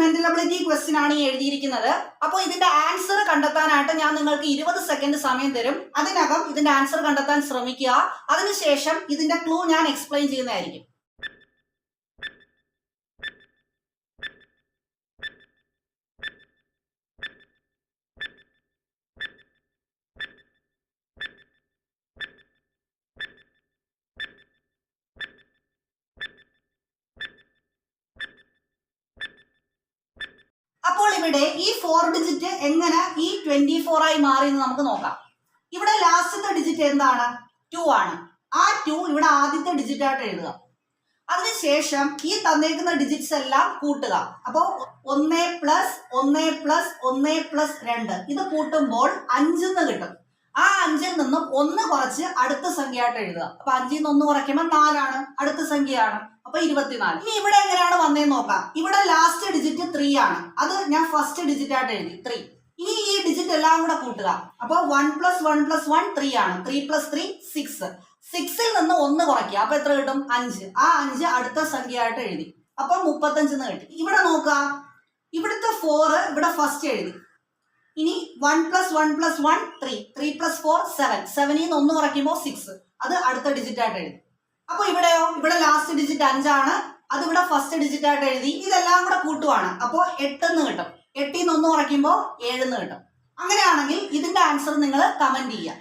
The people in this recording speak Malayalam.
മെന്റലബിലിറ്റി ക്വസ്റ്റ്യൻ ആണ് ഈ എഴുതിയിരിക്കുന്നത്. അപ്പോൾ ഇതിന്റെ ആൻസർ കണ്ടെത്താനായിട്ട് ഞാൻ നിങ്ങൾക്ക് 20 സെക്കൻഡ് സമയം തരും. അതിനകം ഇതിന്റെ ആൻസർ കണ്ടെത്താൻ ശ്രമിക്കുക. അതിനുശേഷം ഇതിന്റെ ക്ലൂ ഞാൻ എക്സ്പ്ലെയിൻ ചെയ്യുന്നതായിരിക്കും. അപ്പോൾ ഇവിടെ ഈ 4 ഡിജിറ്റ് എങ്ങനെ ഈ 24 ആയി മാറി എന്ന് നമുക്ക് നോക്കാം. ഇവിടെ ലാസ്റ്റത്തെ ഡിജിറ്റ് എന്താണ്? 2 ആണ്. ആ 2 ഇവിടെ ആദ്യത്തെ ഡിജിറ്റ് ആയിട്ട് എഴുതുക. അതിനുശേഷം ഈ തന്നേക്കുന്ന ഡിജിറ്റ്സ് എല്ലാം കൂട്ടുക. അപ്പോൾ 1 പ്ലസ് 1 പ്ലസ് 1 പ്ലസ് 2 ഇത് കൂട്ടുമ്പോൾ 5 എന്ന് കിട്ടും. ആ 5ൽ നിന്നും 1 കുറച്ച് അടുത്ത സംഖ്യയായിട്ട് എഴുതുക. അപ്പൊ 5ൽ നിന്ന് 1 കുറയ്ക്കുമ്പോൾ 4 ആണ്, അടുത്ത സംഖ്യയാണ്. അപ്പൊ 24. ഇനി ഇവിടെ എങ്ങനെയാണ് വന്നേന്ന് നോക്കാം. ഇവിടെ ലാസ്റ്റ് ഡിജിറ്റ് 3 ആണ്. അത് ഞാൻ ഫസ്റ്റ് ഡിജിറ്റ് ആയിട്ട് എഴുതി 3. ഇനി ഈ ഡിജിറ്റ് എല്ലാം കൂടെ കൂട്ടുക. അപ്പൊ 1 പ്ലസ് 1 പ്ലസ് 1 3 ആണ്. 3 പ്ലസ് 3 6. 6ൽ നിന്ന് 1 കുറയ്ക്കുക. അപ്പൊ എത്ര കിട്ടും? 5. ആ 5 അടുത്ത സംഖ്യയായിട്ട് എഴുതി. അപ്പൊ 35 എന്ന് കിട്ടി. ഇവിടെ നോക്കുക, ഇവിടുത്തെ 4 ഇവിടെ ഫസ്റ്റ് എഴുതി. ഇനി 1 പ്ലസ് 1 പ്ലസ് 1 3. 3 പ്ലസ് 4 7. 7ൽ നിന്ന് 1 കുറയ്ക്കുമ്പോൾ 6. അത് അടുത്ത ഡിജിറ്റ് ആയിട്ട് എഴുതി. അപ്പൊ ഇവിടെയോ, ഇവിടെ ലാസ്റ്റ് ഡിജിറ്റ് 5 ആണ്. അത് ഇവിടെ ഫസ്റ്റ് ഡിജിറ്റ് ആയിട്ട് എഴുതി. ഇതെല്ലാം കൂടെ കൂട്ടുവാണ്. അപ്പോൾ 8 എന്ന് കിട്ടും. 8ൽ നിന്ന് 1 കുറയ്ക്കുമ്പോൾ 7 എന്ന് കിട്ടും. അങ്ങനെയാണെങ്കിൽ ഇതിന്റെ ആൻസർ നിങ്ങൾ കമന്റ് ചെയ്യുക.